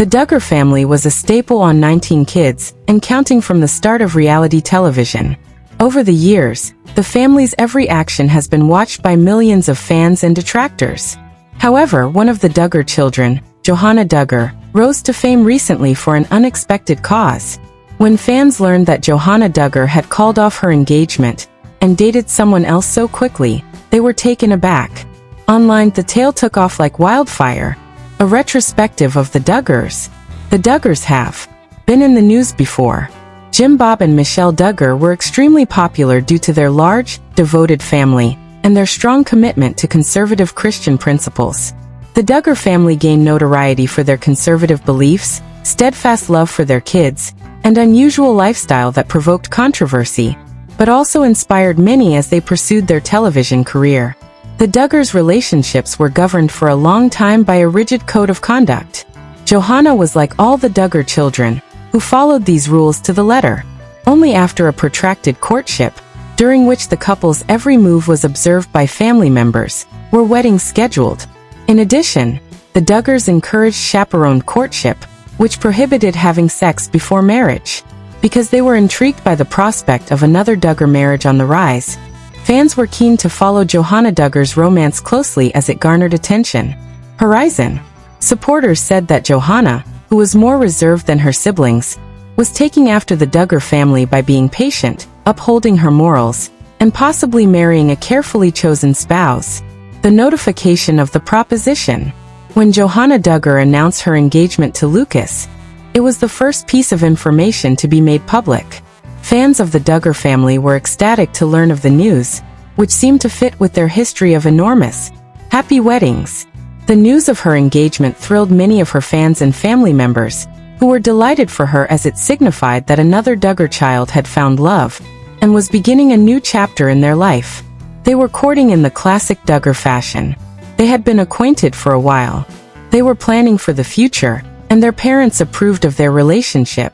The Duggar family was a staple on 19 Kids and counting from the start of reality television. Over the years, the family's every action has been watched by millions of fans and detractors. However, one of the Duggar children, Joannah Duggar, rose to fame recently for an unexpected cause. When fans learned that Joannah Duggar had called off her engagement and dated someone else so quickly, they were taken aback. Online, the tale took off like wildfire. A retrospective of the Duggars. The Duggars have been in the news before. Jim, Bob, and Michelle Duggar were extremely popular due to their large, devoted family and their strong commitment to conservative Christian principles. The Duggar family gained notoriety for their conservative beliefs, steadfast love for their kids, and unusual lifestyle that provoked controversy, but also inspired many as they pursued their television career. The Duggars' relationships were governed for a long time by a rigid code of conduct. Joannah was like all the Duggar children, who followed these rules to the letter. Only after a protracted courtship, during which the couple's every move was observed by family members, were weddings scheduled. In addition, the Duggars encouraged chaperoned courtship, which prohibited having sex before marriage. Because they were intrigued by the prospect of another Duggar marriage on the rise, fans were keen to follow Joannah Duggar's romance closely as it garnered attention. Horizon supporters said that Joannah, who was more reserved than her siblings, was taking after the Duggar family by being patient, upholding her morals, and possibly marrying a carefully chosen spouse. The notification of the proposition. When Joannah Duggar announced her engagement to Lucas, it was the first piece of information to be made public. Fans of the Duggar family were ecstatic to learn of the news, which seemed to fit with their history of enormous, happy weddings. The news of her engagement thrilled many of her fans and family members, who were delighted for her as it signified that another Duggar child had found love and was beginning a new chapter in their life. They were courting in the classic Duggar fashion. They had been acquainted for a while. They were planning for the future, and their parents approved of their relationship.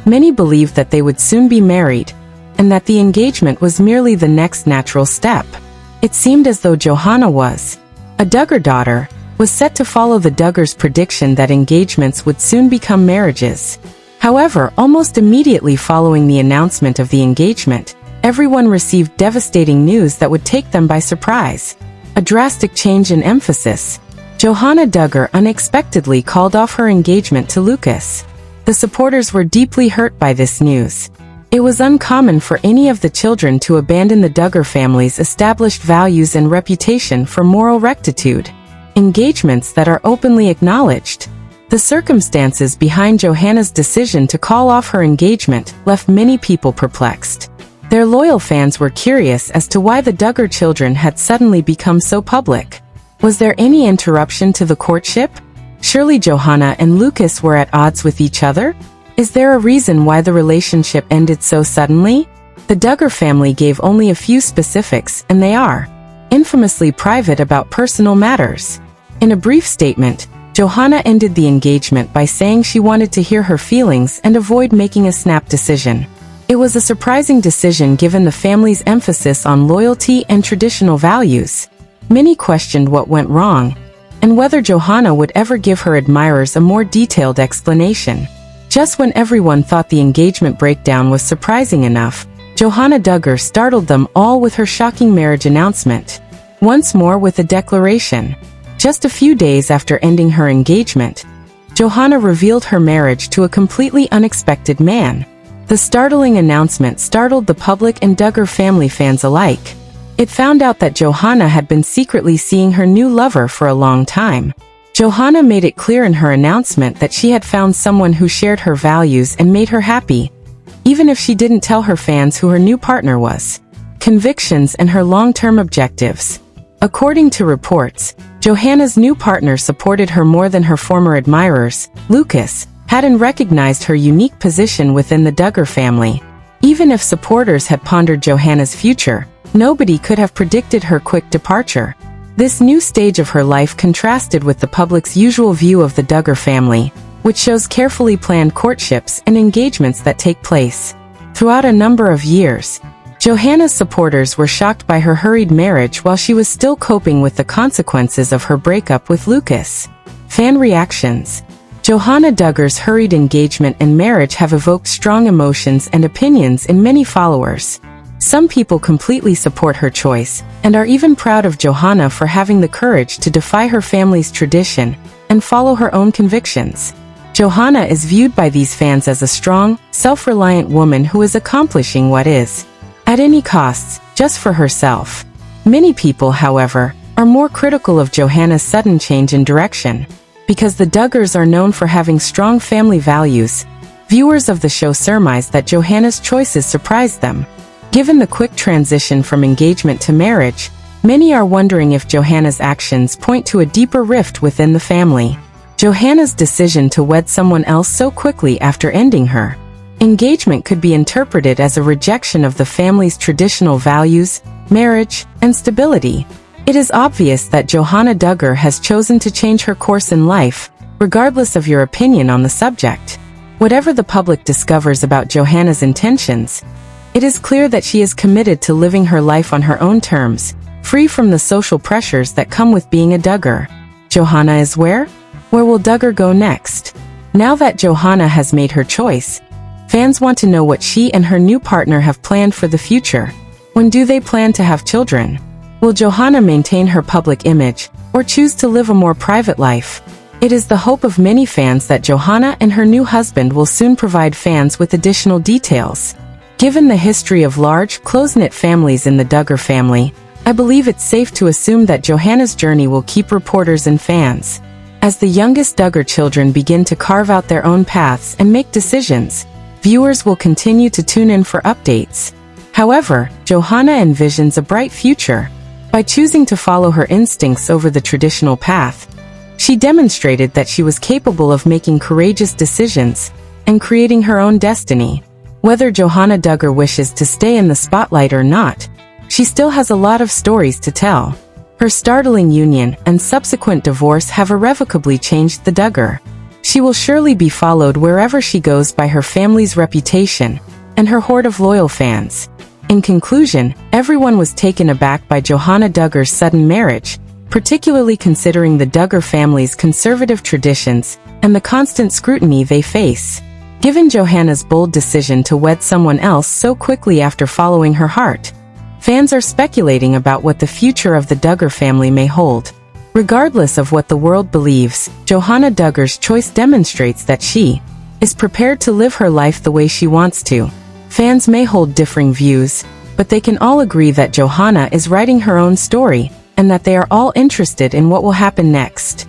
Many believed that they would soon be married, and that the engagement was merely the next natural step. It seemed as though Joannah was a Duggar daughter, was set to follow the Duggars' prediction that engagements would soon become marriages. However, almost immediately following the announcement of the engagement, everyone received devastating news that would take them by surprise. A drastic change in emphasis. Joannah Duggar unexpectedly called off her engagement to Lucas. The supporters were deeply hurt by this news. It was uncommon for any of the children to abandon the Duggar family's established values and reputation for moral rectitude. Engagements that are openly acknowledged. The circumstances behind Joannah's decision to call off her engagement left many people perplexed. Their loyal fans were curious as to why the Duggar children had suddenly become so public. Was there any interruption to the courtship? Surely Joannah and Lucas were at odds with each other? Is there a reason why the relationship ended so suddenly? The Duggar family gave only a few specifics, and they are infamously private about personal matters. In a brief statement, Joannah ended the engagement by saying she wanted to hear her feelings and avoid making a snap decision. It was a surprising decision given the family's emphasis on loyalty and traditional values. Many questioned what went wrong, and whether Joannah would ever give her admirers a more detailed explanation. Just when everyone thought the engagement breakdown was surprising enough, Joannah Duggar startled them all with her shocking marriage announcement. Once more with a declaration. Just a few days after ending her engagement, Joannah revealed her marriage to a completely unexpected man. The startling announcement startled the public and Duggar family fans alike. It found out that Joannah had been secretly seeing her new lover for a long time. Joannah made it clear in her announcement that she had found someone who shared her values and made her happy, even if she didn't tell her fans who her new partner was. Convictions and her long-term objectives. According to reports, Joannah's new partner supported her more than her former admirers. Lucas hadn't recognized her unique position within the Duggar family. Even if supporters had pondered Joannah's future, nobody could have predicted her quick departure. This new stage of her life contrasted with the public's usual view of the Duggar family, which shows carefully planned courtships and engagements that take place. Throughout a number of years, Joannah's supporters were shocked by her hurried marriage while she was still coping with the consequences of her breakup with Lucas. Fan reactions. Joannah Duggar's hurried engagement and marriage have evoked strong emotions and opinions in many followers. Some people completely support her choice, and are even proud of Joannah for having the courage to defy her family's tradition and follow her own convictions. Joannah is viewed by these fans as a strong, self-reliant woman who is accomplishing what is, at any costs, just for herself. Many people, however, are more critical of Joannah's sudden change in direction. Because the Duggars are known for having strong family values, viewers of the show surmise that Joannah's choices surprised them. Given the quick transition from engagement to marriage, many are wondering if Joannah's actions point to a deeper rift within the family. Joannah's decision to wed someone else so quickly after ending her engagement could be interpreted as a rejection of the family's traditional values, marriage, and stability. It is obvious that Joannah Duggar has chosen to change her course in life, regardless of your opinion on the subject. Whatever the public discovers about Joannah's intentions, it is clear that she is committed to living her life on her own terms, free from the social pressures that come with being a Duggar. Joannah is where? Where will Duggar go next? Now that Joannah has made her choice, fans want to know what she and her new partner have planned for the future. When do they plan to have children? Will Joannah maintain her public image, or choose to live a more private life? It is the hope of many fans that Joannah and her new husband will soon provide fans with additional details. Given the history of large, close-knit families in the Duggar family, I believe it's safe to assume that Joannah's journey will keep reporters and fans. As the youngest Duggar children begin to carve out their own paths and make decisions, viewers will continue to tune in for updates. However, Joannah envisions a bright future. By choosing to follow her instincts over the traditional path, she demonstrated that she was capable of making courageous decisions and creating her own destiny. Whether Joannah Duggar wishes to stay in the spotlight or not, she still has a lot of stories to tell. Her startling union and subsequent divorce have irrevocably changed the Duggar. She will surely be followed wherever she goes by her family's reputation and her horde of loyal fans. In conclusion, everyone was taken aback by Joannah Duggar's sudden marriage, particularly considering the Duggar family's conservative traditions and the constant scrutiny they face. Given Joannah's bold decision to wed someone else so quickly after following her heart, fans are speculating about what the future of the Duggar family may hold. Regardless of what the world believes, Joannah Duggar's choice demonstrates that she is prepared to live her life the way she wants to. Fans may hold differing views, but they can all agree that Joannah is writing her own story, and that they are all interested in what will happen next.